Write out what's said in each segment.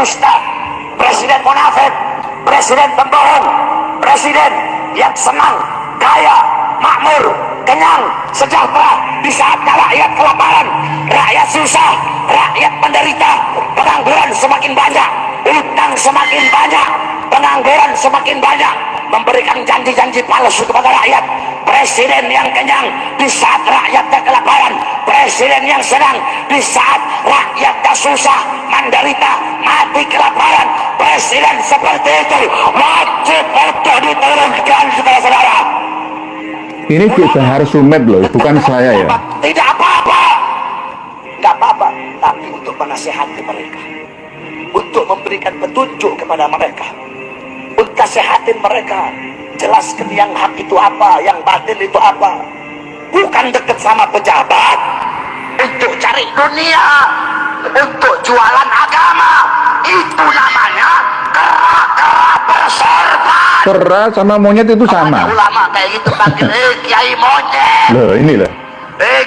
pendusta, presiden munafik, presiden pembohong, presiden yang senang, kaya, makmur, kenyang, sejahtera di saat rakyat kelaparan, rakyat susah, rakyat menderita, pengangguran semakin banyak, utang semakin banyak, pengangguran semakin banyak, memberikan janji-janji palsu kepada rakyat. Presiden yang kenyang di saat rakyatnya kelaparan, presiden yang senang di saat rakyatnya susah, menderita, mati kelaparan. Presiden seperti itu wajib untuk diturunkan, saudara-saudara. Ini Ki Bahar Sumed loh, bukan saya ya. Tidak apa-apa, tidak apa-apa, tapi untuk menasihati mereka, untuk memberikan petunjuk kepada mereka, untuk nasihatin mereka, jelaskan yang hak itu apa, yang batil itu apa. Bukan dekat sama pejabat untuk cari dunia, untuk jualan agama. Itu namanya kera berserta. Kera sama monyet itu sama. Ulama kayak gitu panggil kiai monyet. Loh ini loh.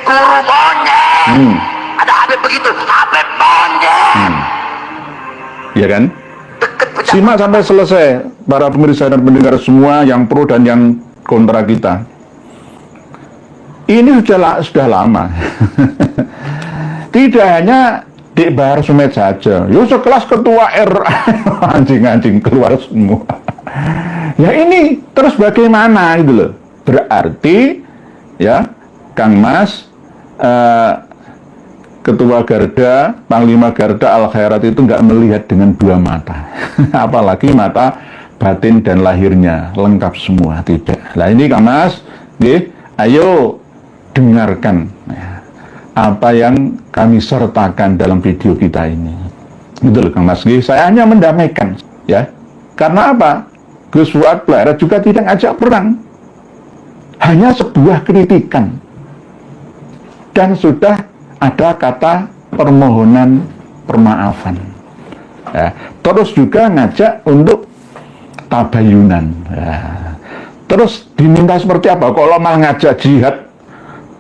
Guru monyet. Ada Habib begitu, Habib monyet. Ya kan? Simak sampai selesai, para pemirsa dan pendengar semua yang pro dan yang kontra kita. Ini sudah lama. Tidak hanya Dik Bahar Sumed saja, yo sekelas ketua RA anjing-anjing keluar semua. Ya ini terus bagaimana gitu loh. Berarti ya Kang Mas, Ketua Garda, Panglima Garda Al Khairat itu nggak melihat dengan dua mata, apalagi mata batin dan lahirnya lengkap semua, tidak. Nah ini Kang Mas, ayo dengarkan ya, apa yang kami sertakan dalam video kita ini. Betul Kang Mas, saya hanya mendamaikan ya, karena apa? Gus Fuad Pleret juga tidak ngajak perang, hanya sebuah kritikan dan sudah ada kata permohonan permaafan ya. Terus juga ngajak untuk tabayunan ya. Terus diminta seperti apa? Kalau mau ngajak jihad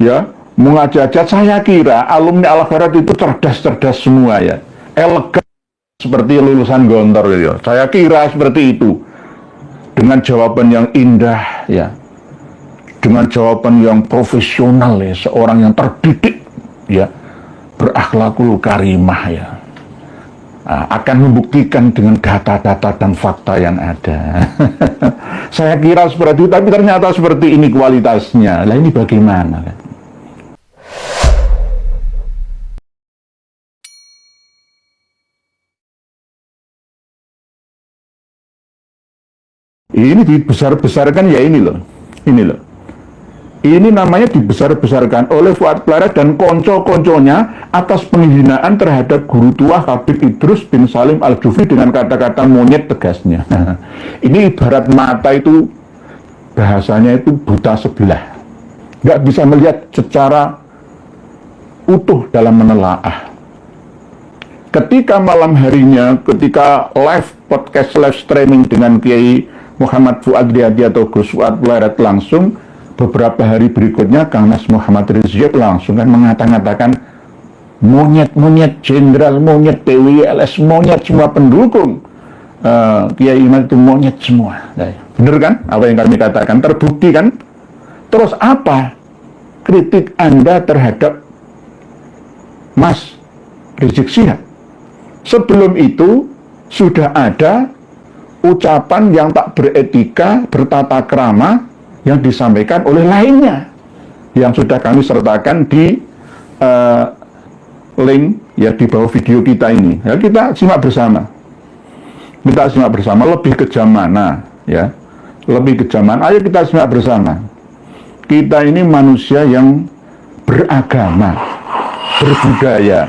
ya, mau ngajak jihad, saya kira alumni Al Khairat itu cerdas-cerdas semua ya, elegan seperti lulusan Gontor ya. Saya kira seperti itu, dengan jawaban yang indah ya, dengan jawaban yang profesional ya, seorang yang terdidik ya, berakhlakul karimah ya, akan membuktikan dengan data-data dan fakta yang ada. Saya kira seperti itu, tapi ternyata seperti ini kualitasnya. Lah ini bagaimana? Ini dibesar-besarkan ya, ini loh. Ini namanya dibesar-besarkan oleh Fuad Pleret dan konco-konconya atas penghinaan terhadap guru tua Habib Idrus bin Salim Al-Jufri dengan kata-kata monyet, tegasnya. Ini ibarat mata itu, bahasanya itu buta sebelah, nggak bisa melihat secara utuh dalam menelaah. Ketika malam harinya, ketika live podcast, live streaming dengan Kiai Muhammad Fuad Riyadi atau Gus Fuad Pleret langsung, beberapa hari berikutnya Kang Nas Muhammad Rizieq langsung kan mengatakan monyet jenderal, monyet PWLS, monyet semua pendukung Kiai Iman itu monyet semua. Nah, bener kan apa yang kami katakan, terbukti kan? Terus apa kritik Anda terhadap Mas Rizik Syihab? Sebelum itu sudah ada ucapan yang tak beretika, bertata krama yang disampaikan oleh lainnya, yang sudah kami sertakan di link ya di bawah video kita ini. Ya, kita simak bersama. Lebih kejam mana ya? Lebih kejam mana? Ayo kita simak bersama. Kita ini manusia yang beragama, berbudaya,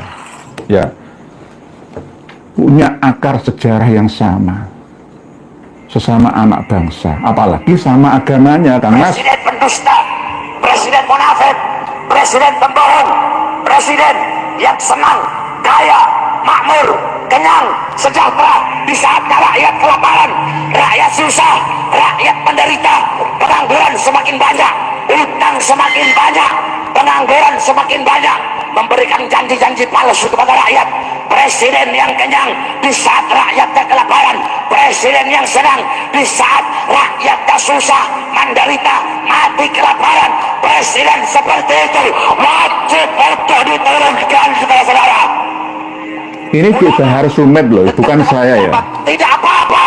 ya, punya akar sejarah yang sama, sesama anak bangsa, apalagi sama agamanya, Kang Mas. Presiden pendusta, presiden munafik, presiden pembohong, presiden yang senang, kaya, makmur, kenyang, sejahtera di saat rakyat kelaparan, rakyat susah, rakyat menderita, pengangguran semakin banyak, utang semakin banyak, pengangguran semakin banyak, memberikan janji-janji palsu kepada rakyat. Presiden yang kenyang di saat presiden yang senang di saat rakyatnya susah, menderita, mati kelaparan. Presiden seperti itu wajib untuk diturunkan, saudara-saudara. Ini Ki Bahar Sumed loh, bukan saya ya. Tidak apa-apa,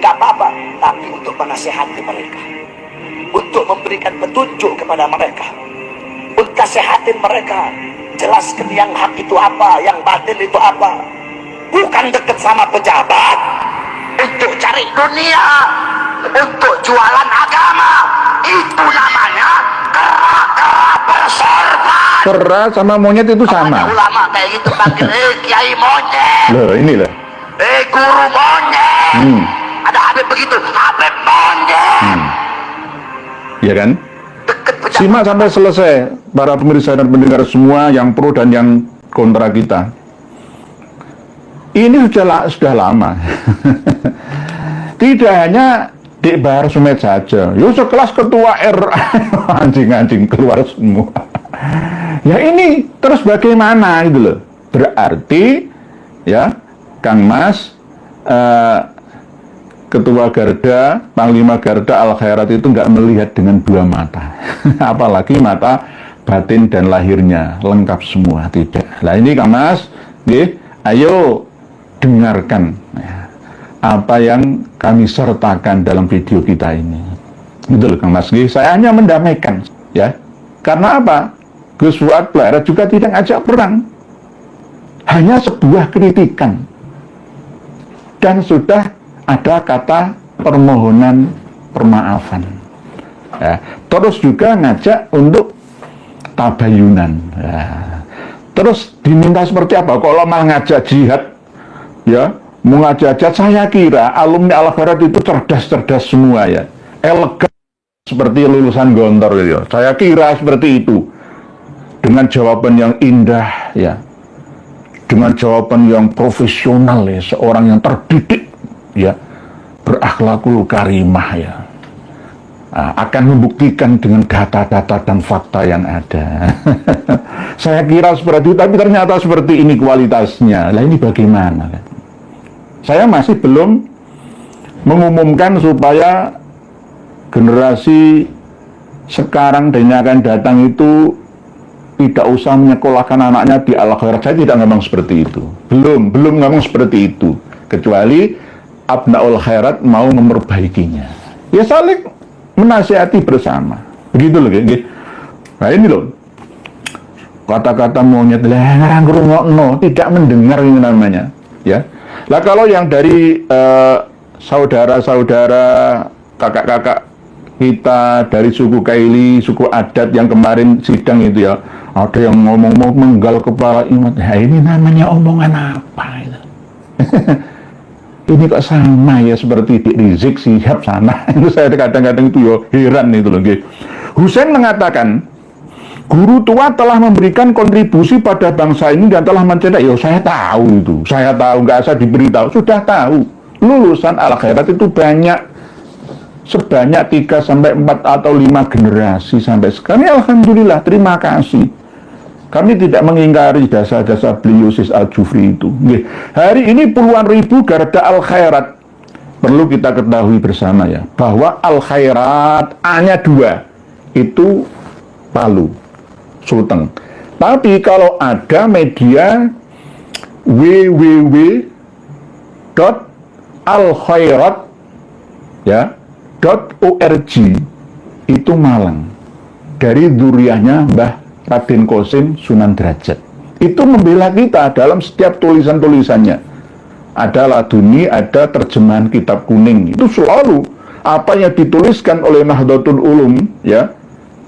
tidak apa-apa, tapi untuk menasihati mereka, untuk memberikan petunjuk kepada mereka, untuk nasihatin mereka, jelaskan yang hak itu apa, yang batil itu apa. Bukan dekat sama pejabat untuk cari dunia, untuk jualan agama. Itu namanya kera bersorban. Kera sama monyet itu sama. Ulama kayak gitu panggil kiai monyet. Loh ini loh. Guru monyet. Ada Habib begitu, Habib monyet. Ya kan? Simak sampai selesai para pemirsa dan pendengar semua yang pro dan yang kontra kita. Ini sudah lama. Tidak hanya Dik Bahar Sumed saja. Yo sekelas ketua RA anjing-anjing keluar semua. Ya ini terus bagaimana gitu loh. Berarti ya Kang Mas Ketua Garda, Panglima Garda Al Khairat itu nggak melihat dengan dua mata. Apalagi mata batin dan lahirnya lengkap semua, tidak. Nah ini Kang Mas, ayo dengarkan ya, apa yang kami sertakan dalam video kita ini. Betul Kang Mas, saya hanya mendamaikan ya. Karena apa? Gus Fuad Barat juga tidak ngajak perang. Hanya sebuah kritikan. Dan sudah ada kata permohonan permaafan. Ya. Terus juga ngajak untuk tabayunan. Ya. Terus diminta seperti apa? Kalau malah ngajak jihad, ya, mengajak jihad, saya kira alumni Al Khairat itu cerdas-cerdas semua ya. Elegan seperti lulusan Gontor gitu. Saya kira seperti itu. Dengan jawaban yang indah ya. Dengan jawaban yang profesional ya, seorang yang terdidik ya, berakhlakul karimah ya. Akan membuktikan dengan data-data dan fakta yang ada. Saya kira seperti itu, tapi ternyata seperti ini kualitasnya. Lah ini bagaimana? Saya masih belum mengumumkan supaya generasi sekarang dan yang akan datang itu tidak usah menyekolahkan anaknya di Al Khairat. Saya tidak ngomong seperti itu. Belum ngomong seperti itu. Kecuali Abnaul Khairat mau memperbaikinya. Ya saling menasihati bersama. Begitu loh. Nah ini loh. Kata-kata monyet lah ngerang-ngerungokno, tidak mendengar ini namanya. Ya. Lah kalau yang dari saudara-saudara, kakak-kakak kita dari suku Kaili, suku adat yang kemarin sidang itu ya, ada yang ngomong mau menggal kepala imam. Nah, ini namanya omongan apa itu? Ini kok sama ya seperti di Rizik Sihab sana. Itu saya kadang-kadang itu ya heran itu loh. Husain mengatakan, guru tua telah memberikan kontribusi pada bangsa ini dan telah mencetak. Ya saya tahu itu, saya tahu, nggak usah diberitahu, sudah tahu. Lulusan Al Khairat itu banyak. Sebanyak 3 sampai 4 atau 5 generasi sampai sekarang. Ya, alhamdulillah, terima kasih. Kami tidak mengingkari jasa-jasa beliau Sis Al-Jufri itu. Hari ini puluhan ribu Garda Al Khairat. Perlu kita ketahui bersama ya, bahwa Al Khairat hanya 2. Itu Palu, Sulteng. Tapi kalau ada media www.alkhairat ya .org itu Malang, dari duriahnya Mbah Raden Qasim Sunan Derajat. Itu membela kita dalam setiap tulisan-tulisannya. Ada laduni, ada terjemahan kitab kuning. Itu selalu apa yang dituliskan oleh Nahdlatul Ulum ya,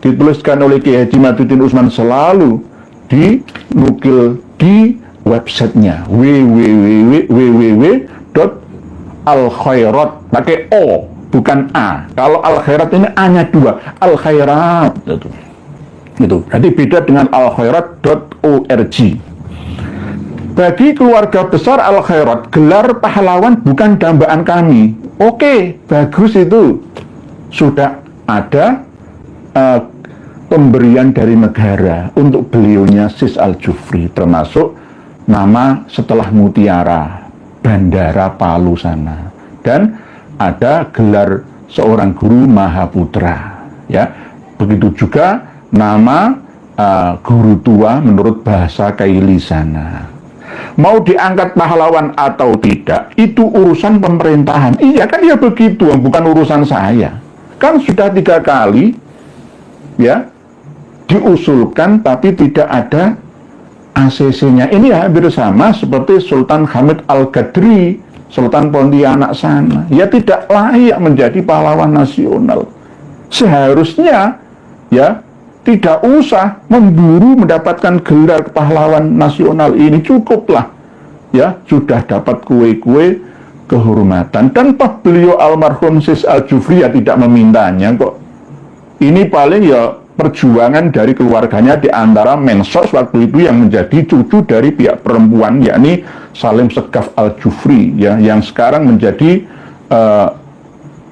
dituliskan oleh Kiai Haji Maduddin Utsman selalu dinukil di websitenya www.alkhairat pakai O bukan A. Kalau Al Khairat ini A-nya 2. Al Khairat itu. Jadi beda dengan alkhairat.org. Bagi keluarga besar Al Khairat, gelar pahlawan bukan dambaan kami. Oke, bagus itu. Sudah ada pemberian dari negara untuk beliaunya Sis Al-Jufri, termasuk nama setelah Mutiara, Bandara Palu sana. dan ada gelar seorang guru Mahaputra, ya. Begitu juga nama guru tua menurut bahasa Kailisana. Mau diangkat pahlawan atau tidak, itu urusan pemerintahan. Iya kan, ya begitu, bukan urusan saya. Kan sudah 3 kali, ya, diusulkan tapi tidak ada ACC-nya. Ini hampir sama seperti Sultan Hamid Al-Qadri, Sultan Pontianak sana. Ya tidak layak menjadi pahlawan nasional. Seharusnya, ya, tidak usah memburu mendapatkan gelar pahlawan nasional ini, cukuplah, ya, sudah dapat kue-kue kehormatan. Dan beliau almarhum Sis Al-Jufri ya tidak memintanya kok. Ini paling ya perjuangan dari keluarganya, di antara mensos waktu itu yang menjadi cucu dari pihak perempuan, yakni Salim Segaf Al-Jufri, ya, yang sekarang menjadi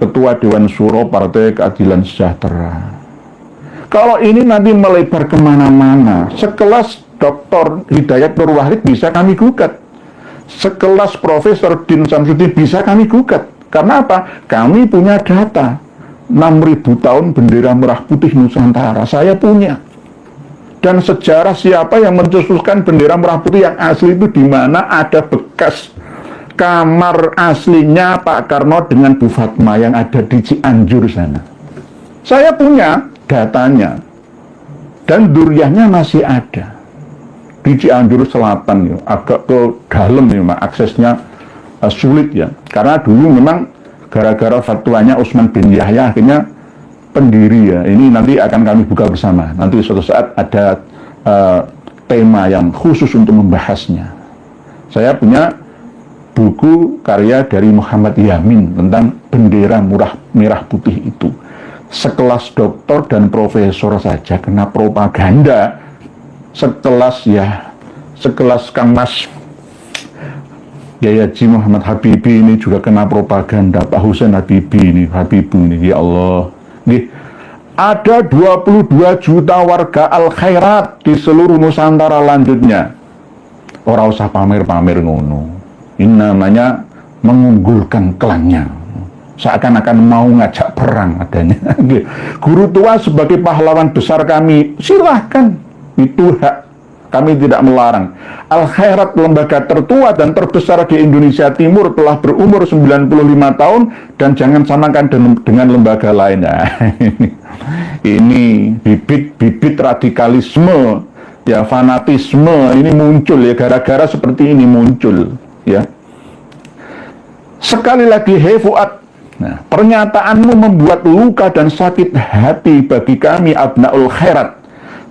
Ketua Dewan Syuro Partai Keadilan Sejahtera. Kalau ini nanti melebar kemana-mana, sekelas Dr. Hidayat Nur Wahid bisa kami gugat, sekelas Profesor Din Samsudin bisa kami gugat. Karena apa? Kami punya data 6.000 tahun bendera merah putih Nusantara, saya punya. Dan sejarah siapa yang mencetuskan bendera merah putih yang asli itu, di mana ada bekas kamar aslinya Pak Karno dengan Bu Fatma yang ada di Cianjur sana. Saya punya datanya, dan duriannya masih ada di Cianjur Selatan, ya, agak ke dalam ya, aksesnya sulit ya, karena dulu memang gara-gara fatwanya Utsman bin Yahya akhirnya pendiri ya. Ini nanti akan kami buka bersama, nanti suatu saat ada tema yang khusus untuk membahasnya. Saya punya buku karya dari Muhammad Yamin tentang bendera merah putih itu. Sekelas doktor dan profesor saja kena propaganda, sekelas Kang Mas Yai Haji Muhammad Habibie ini juga kena propaganda, Pak Husain Habibie ini, ya Allah. Nih, ada 22 juta warga Al-Khairat di seluruh Nusantara lanjutnya. Orang usah pamer-pamer ngono. Ini namanya mengunggulkan klannya. Seakan-akan mau ngajak perang adanya. Guru tua sebagai pahlawan besar kami, silahkan, itu hak, kami tidak melarang. Al-Khairat, lembaga tertua dan terbesar di Indonesia Timur, telah berumur 95 tahun, dan jangan samakan dengan lembaga lain. Ini bibit-bibit radikalisme, ya, fanatisme ini muncul ya, gara-gara seperti ini muncul ya. Sekali lagi, hei Fuad, nah, pernyataanmu membuat luka dan sakit hati bagi kami Abnaul Khairat.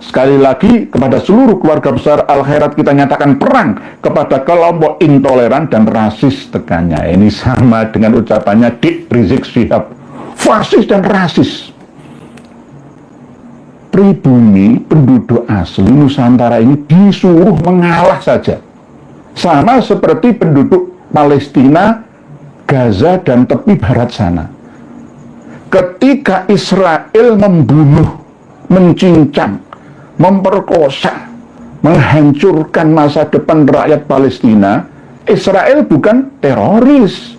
Sekali lagi, kepada seluruh keluarga besar Al-Khairat kita nyatakan perang kepada kelompok intoleran dan rasis, tekannya. Ini sama dengan ucapannya Dik Rizik Syihab, fasis dan rasis. Pribumi, penduduk asli Nusantara ini disuruh mengalah saja. Sama seperti penduduk Palestina, Gaza, dan tepi barat sana. Ketika Israel membunuh, mencincang, memperkosa, menghancurkan masa depan rakyat Palestina, Israel bukan teroris.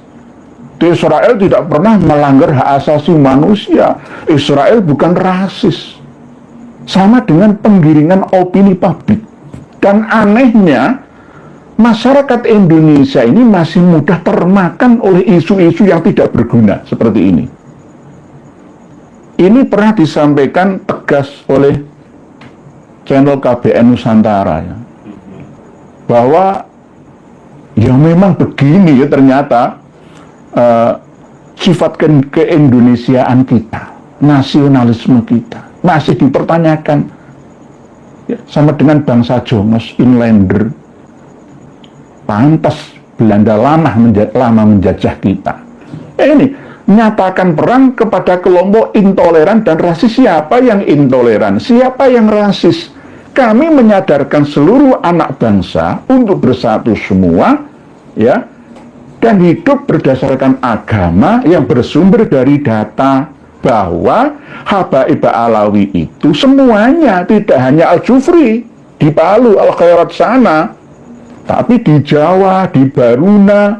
Israel tidak pernah melanggar hak asasi manusia. Israel bukan rasis. Sama dengan penggiringan opini publik. Dan anehnya, masyarakat Indonesia ini masih mudah termakan oleh isu-isu yang tidak berguna seperti ini. Ini pernah disampaikan tegas oleh channel KBN Nusantara ya, bahwa ya memang begini ya ternyata sifat keindonesiaan kita, nasionalisme kita masih dipertanyakan ya, sama dengan bangsa Jongos, Inlander. Pantas Belanda lama menjajah kita. Ini nyatakan perang kepada kelompok intoleran dan rasis. Siapa yang intoleran? Siapa yang rasis? Kami menyadarkan seluruh anak bangsa untuk bersatu semua, ya, dan hidup berdasarkan agama yang bersumber dari data, bahwa Habaib Alawi itu semuanya, tidak hanya Al-Jufri di Palu, Al-Khairat sana, tapi di Jawa, di Baruna,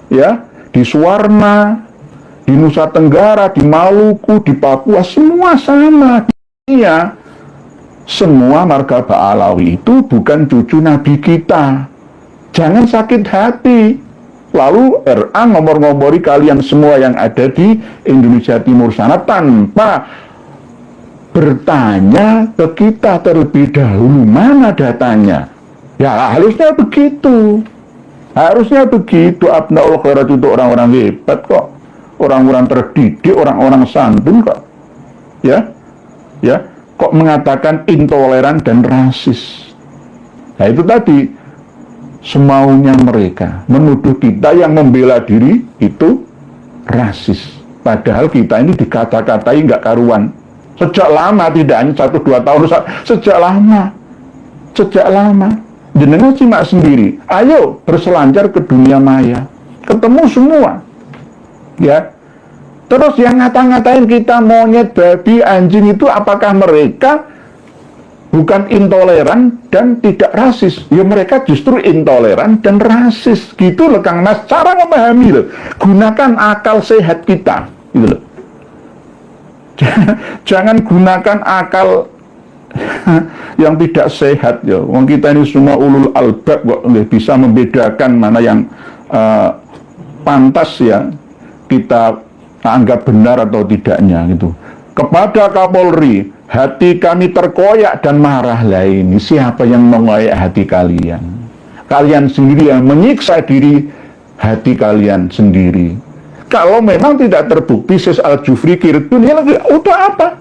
ya, di Suwarna, di Nusa Tenggara, di Maluku, di Papua, semua sama. Iya, semua marga Ba'alawi itu bukan cucu Nabi kita. Jangan sakit hati. Lalu RA ngomor-ngomori kalian semua yang ada di Indonesia Timur sana tanpa bertanya ke kita terlebih dahulu, mana datanya? Ya harusnya begitu. Harusnya begitu. Abnaul Khairat itu orang-orang hebat kok. Orang-orang terdidik, orang-orang santun kok. Ya. Kok mengatakan intoleran dan rasis. Nah itu tadi, semaunya mereka menuduh kita yang membela diri itu rasis. Padahal kita ini dikata-katai nggak karuan. Sejak lama, tidak hanya 1-2 tahun, sejak lama. Jenengan simak sendiri. Ayo berselancar ke dunia maya, ketemu semua. Ya. Terus yang ngata-ngatain kita monyet, babi, anjing itu apakah mereka bukan intoleran dan tidak rasis? Ya mereka justru intoleran dan rasis. Gitu loh Kang Mas, cara memahami loh. Gunakan akal sehat kita, gitu loh. Jangan gunakan akal yang tidak sehat ya. Wong kita ini semua ulul albab kok bisa membedakan mana yang pantas ya kita anggap benar atau tidaknya gitu. Kepada Kapolri, hati kami terkoyak dan marah. Lah ini siapa yang mengoyak hati kalian? Kalian sendiri yang menyiksa diri hati kalian sendiri. Kalau memang tidak terbukti Sis Al-Jufri Kirdun, ya udah apa?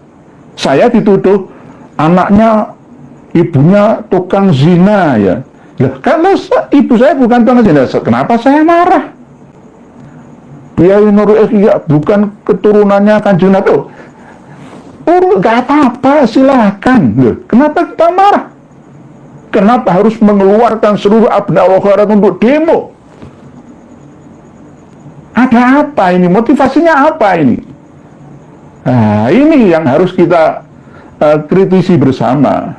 Saya dituduh anaknya, ibunya tukang zina ya. Lah kalau ibu saya bukan tukang zina, kenapa saya marah? Biaya Nurul Ikhya bukan keturunannya Kanjeng Nabi. Gak apa-apa, silakan. Loh, kenapa kita marah? Kenapa harus mengeluarkan seluruh Abnaul Khairat untuk demo? Ada apa ini? Motivasinya apa ini? Nah, ini yang harus kita kritisi bersama.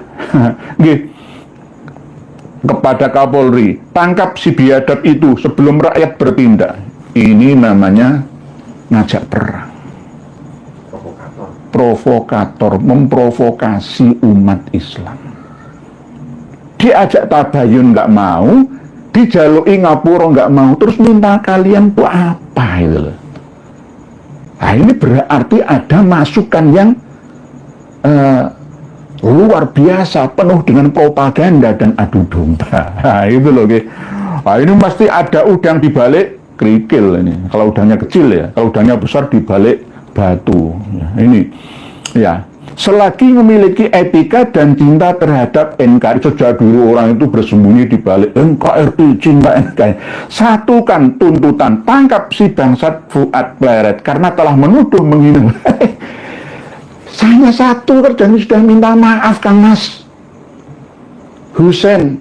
Kepada Kapolri, tangkap si biadab itu sebelum rakyat bertindak. Ini namanya ngajak perang. Provokator, memprovokasi umat Islam. Diajak tabayun nggak mau, dijalui ngapura nggak mau, terus minta kalian tuh apa itu loh. Nah ini berarti ada masukan yang luar biasa, penuh dengan propaganda dan adu domba. Nah itu loh. Nah ini pasti ada udang di balik kerikil ini. Kalau udangnya kecil ya, kalau udangnya besar di balik batu. Ya, ini ya. Selagi memiliki etika dan cinta terhadap NKRI, sejak dulu orang itu bersembunyi di balik NKRI, cinta NKRI. Satukan tuntutan, tangkap si bangsat Fuad Pleret karena telah menuduh menghina. Saya satu kerjanya sudah minta maaf Kang Mas. Husein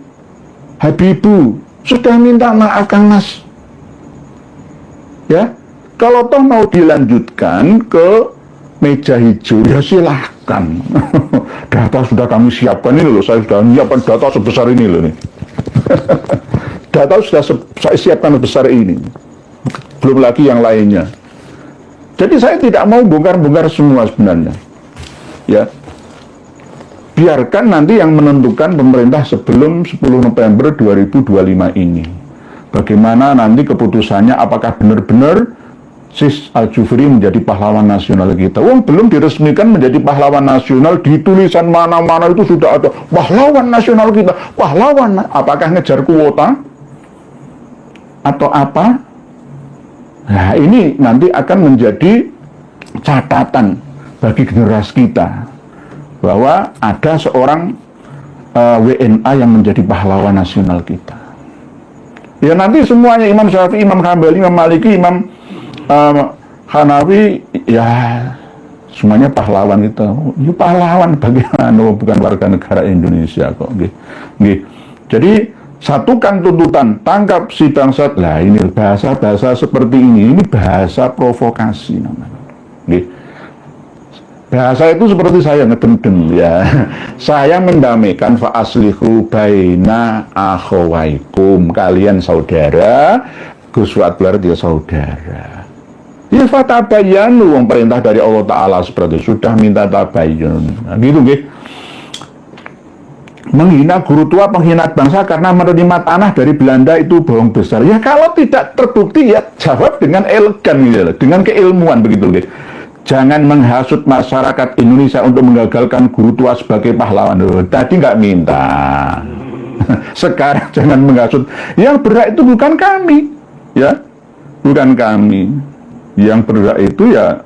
Habibu sudah minta maaf Kang Mas. Ya, kalau toh mau dilanjutkan ke meja hijau, ya silahkan. Data sudah kami siapkan ini loh, saya sudah menyiapkan data sebesar ini loh nih. Data sudah saya siapkan sebesar ini. Belum lagi yang lainnya. Jadi saya tidak mau bongkar-bongkar semua sebenarnya. Ya. Biarkan nanti yang menentukan pemerintah sebelum 10 November 2025 ini. Bagaimana nanti keputusannya, apakah benar-benar Sis Al-Jufri menjadi pahlawan nasional kita. Wong belum diresmikan menjadi pahlawan nasional, di tulisan mana-mana itu sudah ada pahlawan nasional kita. Pahlawan, apakah ngejar kuota atau apa? Nah ini nanti akan menjadi catatan bagi generasi kita bahwa ada seorang WNA yang menjadi pahlawan nasional kita. Ya nanti semuanya, Imam Syafi'i, Imam Hambali, Imam Maliki, Imam Hanafi, ya semuanya pahlawan kita. Ya pahlawan bagaimana, bukan warga negara Indonesia kok. Jadi satukan tuntutan, tangkap si bangsat. Lah ini bahasa-bahasa seperti ini bahasa provokasi namanya. Bahasa itu seperti saya ngedeng-deng ya. Saya mendamaikan fa aslihu baina akhawaikum, kalian saudara, Gus Fuad Barit ya saudara. Ya fatabayanu, wong perintah dari Allah Ta'ala seperti itu, sudah minta tabayun. Nah, gitu nggih. Menghina guru tua, pengkhianat bangsa karena menerima tanah dari Belanda itu bohong besar. Ya kalau tidak terbukti ya jawab dengan elegan gitu, dengan keilmuan begitu nggih. Jangan menghasut masyarakat Indonesia untuk menggagalkan guru tua sebagai pahlawan. Tadi nggak minta. Sekarang jangan menghasut. Yang berhak itu bukan kami, ya, bukan kami. Yang berhak itu ya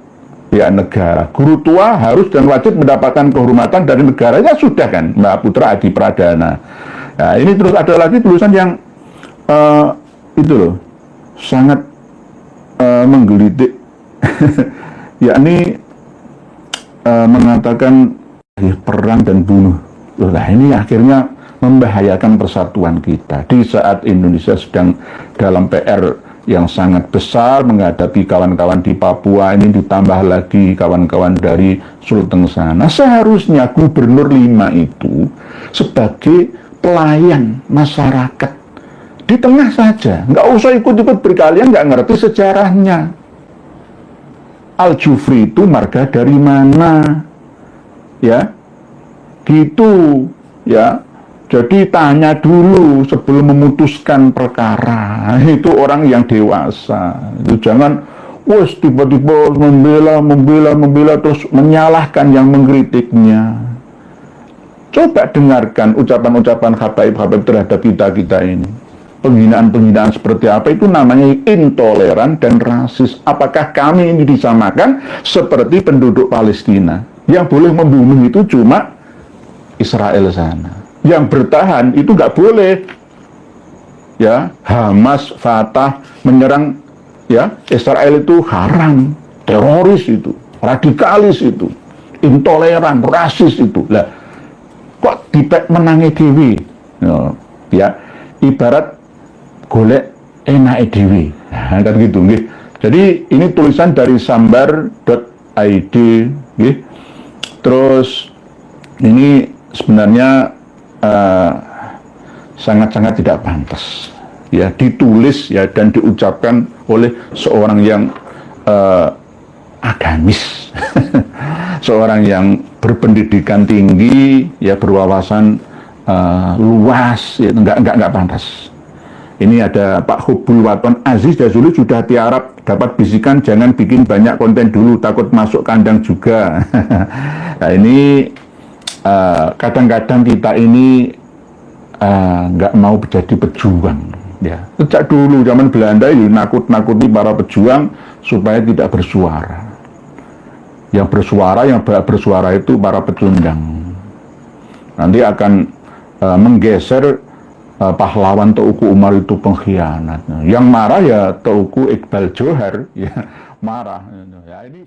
negara. Guru tua harus dan wajib mendapatkan kehormatan dari negaranya, sudah kan, Mbak Putra Adi Pradana. Nah, ini terus ada lagi tulisan yang itu loh, sangat menggelitik, yakni mengatakan perang dan bunuh. Nah, ini akhirnya membahayakan persatuan kita di saat Indonesia sedang dalam PR yang sangat besar menghadapi kawan-kawan di Papua ini, ditambah lagi kawan-kawan dari Sulteng sana. Seharusnya Gubernur 5 itu sebagai pelayan masyarakat di tengah saja, nggak usah ikut-ikut berkalian, nggak ngerti sejarahnya. Al-Jufri itu marga dari mana, ya, gitu, ya. Jadi tanya dulu sebelum memutuskan perkara. Itu orang yang dewasa. Itu jangan wes tiba-tiba membela terus menyalahkan yang mengkritiknya. Coba dengarkan ucapan-ucapan habaib-habaib terhadap kita ini. Penghinaan-penghinaan seperti apa itu namanya intoleran dan rasis. Apakah kami ini disamakan seperti penduduk Palestina? Yang boleh membunuh itu cuma Israel sana. Yang bertahan itu nggak boleh, ya. Hamas, Fatah menyerang, ya, Israel itu haram, teroris itu, radikalis itu, intoleran, rasis itu. Lah, kok dipek menangi dewi, ya, ibarat golek enake dewi. Nah, kan gitu, nggih. Jadi ini tulisan dari sambar.id, nggih. Terus ini sebenarnya sangat-sangat tidak pantas, ya, ditulis ya dan diucapkan oleh seorang yang agamis, seorang yang berpendidikan tinggi, ya, berwawasan luas, ya, enggak pantas. Ini ada Pak Hubbul Waton Aziz Jazuli sudah tiarap, dapat bisikan jangan bikin banyak konten dulu, takut masuk kandang juga. Nah, ini kadang-kadang kita ini nggak mau jadi pejuang, ya. Sejak dulu zaman Belanda ini nakut-nakuti para pejuang supaya tidak bersuara. Yang bersuara itu para pecundang. Nanti akan menggeser pahlawan Teuku Umar itu pengkhianat. Yang marah ya Teuku Iqbal Johar, ya, marah. Ya, ini